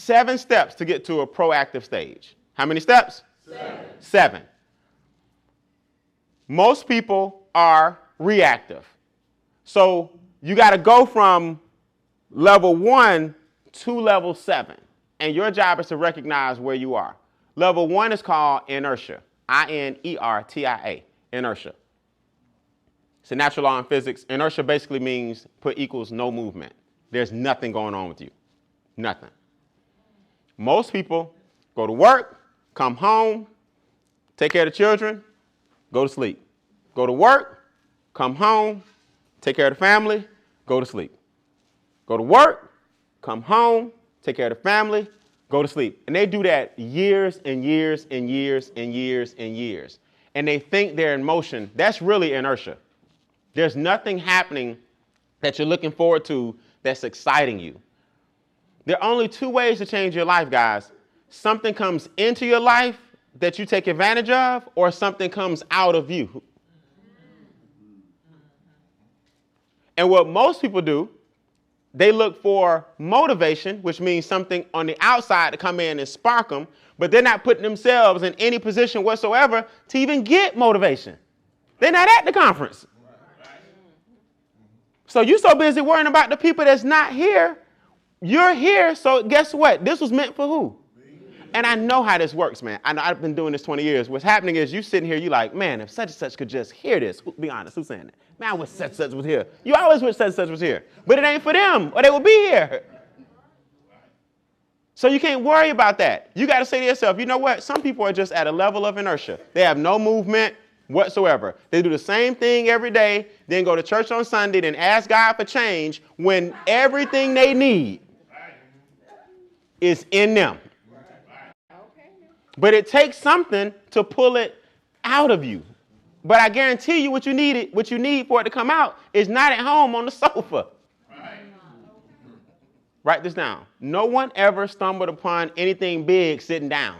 7 steps to get to a proactive stage. How many steps? 7. Most people are reactive. So you got to go from level 1 to level 7. And your job is to recognize where you are. Level 1 is called inertia. I-N-E-R-T-I-A. Inertia. It's a natural law in physics. Inertia basically means put equals no movement. There's nothing going on with you. Nothing. Most people go to work, come home, take care of the children, go to sleep. Go to work, come home, take care of the family, go to sleep. Go to work, come home, take care of the family, go to sleep. And they do that years and years and years and years and years. And they think they're in motion. That's really inertia. There's nothing happening that you're looking forward to that's exciting you. There are only 2 ways to change your life, guys. Something comes into your life that you take advantage of, or something comes out of you. And what most people do, they look for motivation, which means something on the outside to come in and spark them, but they're not putting themselves in any position whatsoever to even get motivation. They're not at the conference. So you're so busy worrying about the people that's not here. You're here, so guess what? This was meant for who? And I know how this works, man. I've been doing this 20 years. What's happening is you sitting here, you like, man, if such and such could just hear this. Be honest, who's saying that? Man, I wish such and such was here. You always wish such and such was here. But it ain't for them, or they would be here. So you can't worry about that. You got to say to yourself, you know what? Some people are just at a level of inertia. They have no movement whatsoever. They do the same thing every day, then go to church on Sunday, then ask God for change when everything they need is in them. But it takes something to pull it out of you. But I guarantee you what you need for it to come out is not at home on the sofa. Write this down. No one ever stumbled upon anything big sitting down.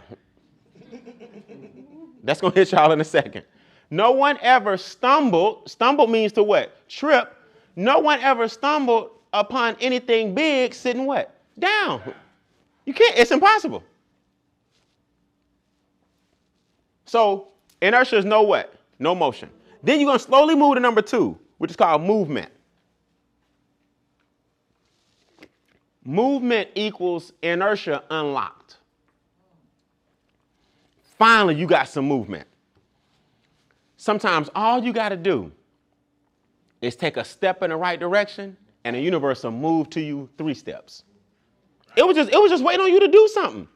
That's going to hit y'all in a second. No one ever stumbled. Stumble means to what? Trip. No one ever stumbled upon anything big sitting what? Down. You can't. It's impossible. So inertia is no what? No motion. Then you're going to slowly move to number 2, which is called movement. Movement equals inertia unlocked. Finally, you got some movement. Sometimes all you got to do is take a step in the right direction, and the universe will move to you 3 steps. It was just waiting on you to do something.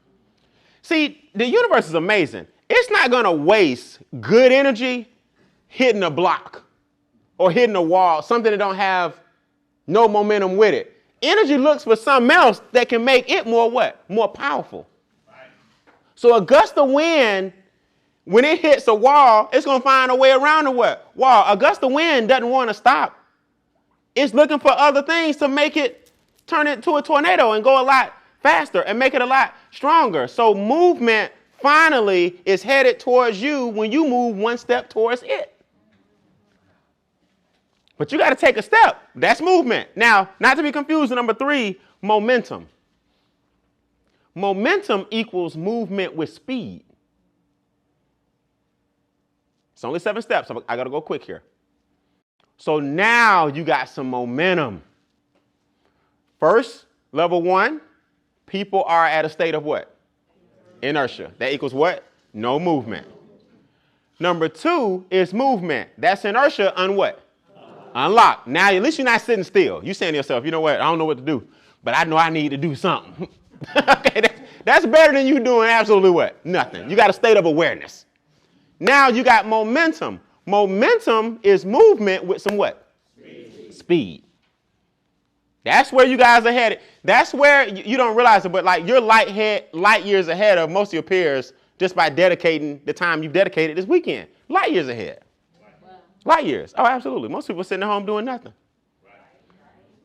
See, the universe is amazing. It's not going to waste good energy hitting a block or hitting a wall, something that don't have no momentum with it. Energy looks for something else that can make it more what? More powerful. Right. So a gust of wind, when it hits a wall, it's going to find a way around the what? Wall. A gust of wind doesn't want to stop. It's looking for other things to make it turn it into a tornado and go a lot faster and make it a lot stronger. So movement finally is headed towards you when you move 1 step towards it. But you got to take a step. That's movement. Now, not to be confused with number 3, momentum. Momentum equals movement with speed. It's only 7 steps. I got to go quick here. So now you got some momentum. First, level 1, people are at a state of what? Inertia. That equals what? No movement. Number 2 is movement. That's inertia on what? Unlocked. Now, at least you're not sitting still. You're saying to yourself, you know what? I don't know what to do, but I know I need to do something. Okay, that's better than you doing absolutely what? Nothing. You got a state of awareness. Now you got momentum. Momentum is movement with some what? Speed. That's where you guys are headed. That's where you don't realize it, but like you're light years ahead of most of your peers just by dedicating the time you've dedicated this weekend. Light years ahead. Light years. Oh, absolutely. Most people are sitting at home doing nothing.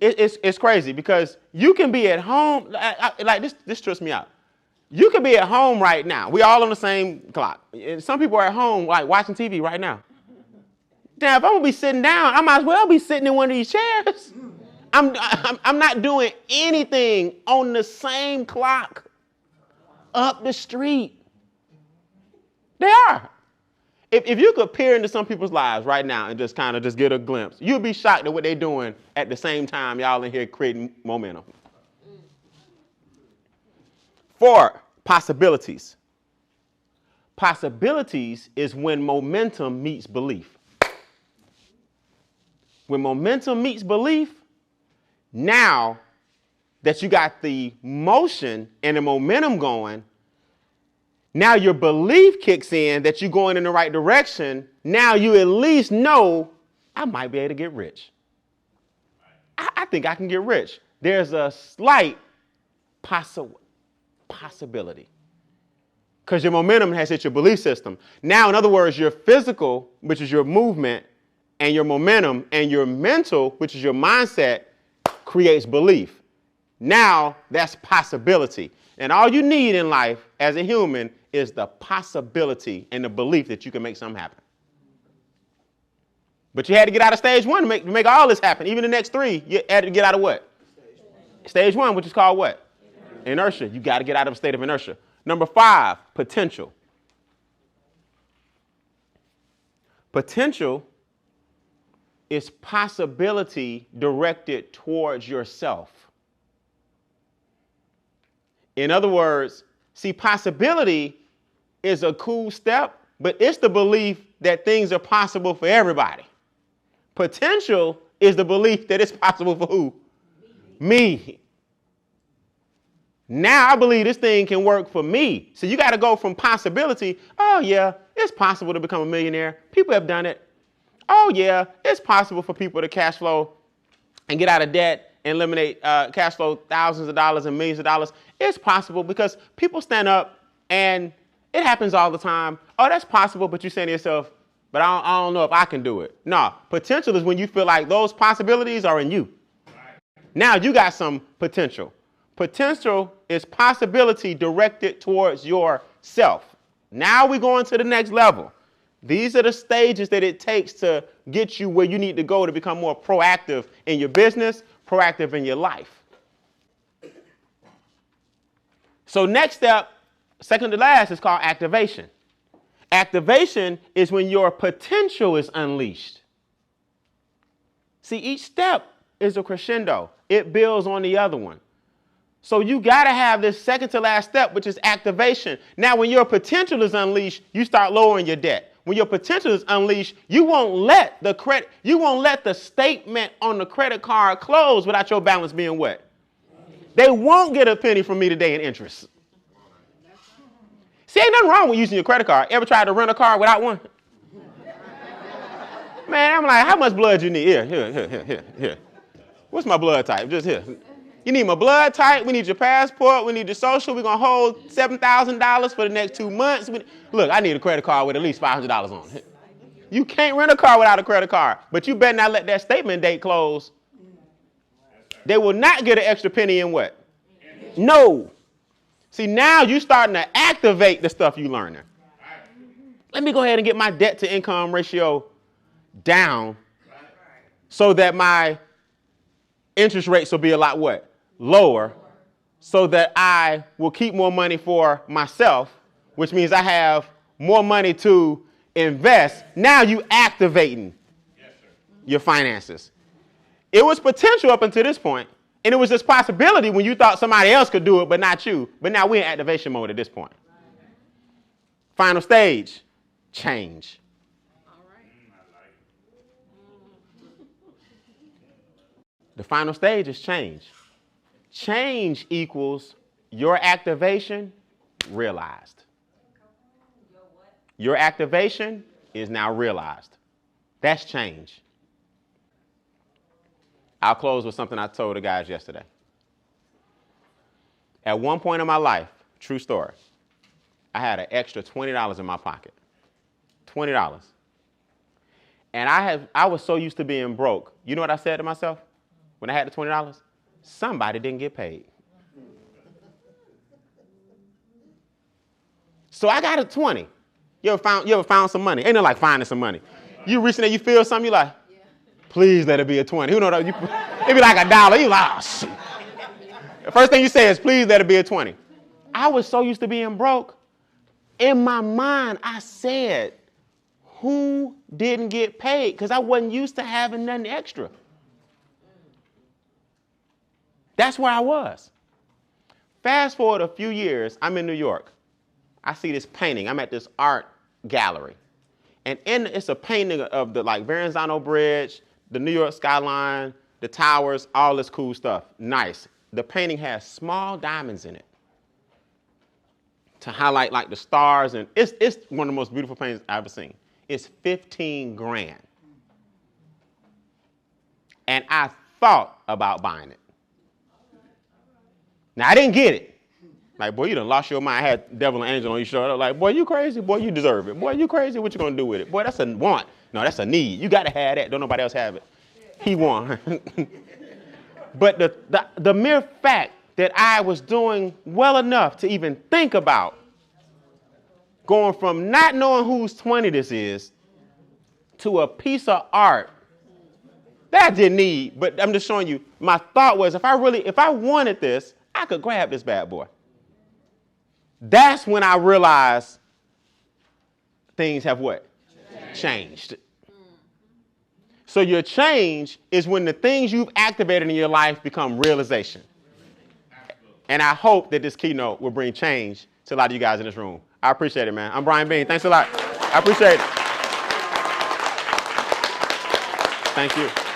It's crazy because you can be at home. Like this trips me out. You can be at home right now. We all on the same clock. Some people are at home like watching TV right now. Damn, if I'm gonna be sitting down, I might as well be sitting in one of these chairs. I'm not doing anything on the same clock. up the street. They are. If you could peer into some people's lives right now and just kind of just get a glimpse, you'd be shocked at what they're doing at the same time y'all in here creating momentum. 4, possibilities. Possibilities is when momentum meets belief. When momentum meets belief, now that you got the motion and the momentum going, now your belief kicks in that you're going in the right direction. Now you at least know I might be able to get rich. I think I can get rich. There's a slight possibility because your momentum has hit your belief system. Now, in other words, your physical, which is your movement, and your momentum, and your mental, which is your mindset, creates belief. Now that's possibility. And all you need in life as a human is the possibility and the belief that you can make something happen. But you had to get out of stage 1 to make all this happen. Even the next 3, you had to get out of what? Stage 1, which is called what? Inertia. You got to get out of a state of inertia. Number 5, potential. Potential is possibility directed towards yourself. In other words, see, possibility is a cool step, but it's the belief that things are possible for everybody. Potential is the belief that it's possible for who? Me. Now I believe this thing can work for me. So you got to go from possibility. Oh, yeah, it's possible to become a millionaire. People have done it. Oh, yeah, it's possible for people to cash flow and get out of debt and eliminate cash flow thousands of dollars and millions of dollars. It's possible because people stand up and it happens all the time. Oh, that's possible, but you're saying to yourself, but I don't know if I can do it. No, potential is when you feel like those possibilities are in you. Now you got some potential. Potential is possibility directed towards yourself. Now we're going to the next level. These are the stages that it takes to get you where you need to go to become more proactive in your business, proactive in your life. So next step, second to last, is called activation. Activation is when your potential is unleashed. See, each step is a crescendo. It builds on the other one. So you got to have this second to last step, which is activation. Now, when your potential is unleashed, you start lowering your debt. When your potential is unleashed, you won't let the statement on the credit card close without your balance being wet. They won't get a penny from me today in interest. See, ain't nothing wrong with using your credit card. Ever tried to rent a car without one? Man, I'm like, how much blood you need? Here. What's my blood type? Just here. You need my blood type. We need your passport. We need your social. We're going to hold $7,000 for the next 2 months. Look, I need a credit card with at least $500 on it. You can't rent a car without a credit card, but you better not let that statement date close. They will not get an extra penny in what? No. See, now you're starting to activate the stuff you're learning. Let me go ahead and get my debt to income ratio down so that my interest rates will be a lot what? Lower, so that I will keep more money for myself, which means I have more money to invest. Now you activating your finances. It was potential up until this point, and it was this possibility when you thought somebody else could do it, but not you. But now we're in activation mode at this point. Final stage, change. The final stage is change. Change equals your activation realized. Your activation is now realized. That's change. I'll close with something I told the guys yesterday. At one point in my life, true story, I had an extra $20 in my pocket. $20. And I was so used to being broke. You know what I said to myself when I had the $20? Somebody didn't get paid. So I got a 20. You ever found some money? Ain't no like finding some money. You reaching there, you feel something, you like, please let it be a 20. Who know that? It be like $1. You like, oh, shit. The first thing you say is, please let it be a 20. I was so used to being broke. In my mind, I said, who didn't get paid? Because I wasn't used to having nothing extra. That's where I was. Fast forward a few years, I'm in New York. I see this painting. I'm at this art gallery. And it's a painting of the Verrazano Bridge, the New York skyline, the towers, all this cool stuff. Nice. The painting has small diamonds in it to highlight like the stars. And it's one of the most beautiful paintings I've ever seen. It's 15 grand. And I thought about buying it. Now, I didn't get it. Like, boy, you done lost your mind. I had devil and angel on your shoulder. Like, boy, you crazy? Boy, you deserve it. Boy, you crazy? What you gonna do with it? Boy, that's a want. No, that's a need. You gotta have that. Don't nobody else have it. He won. But the mere fact that I was doing well enough to even think about going from not knowing whose 20 this is to a piece of art that I didn't need, but I'm just showing you, my thought was if I wanted this, I could grab this bad boy. That's when I realized things have what? Changed. So your change is when the things you've activated in your life become realization. And I hope that this keynote will bring change to a lot of you guys in this room. I appreciate it, man. I'm Brian Beane. Thanks a lot. I appreciate it. Thank you.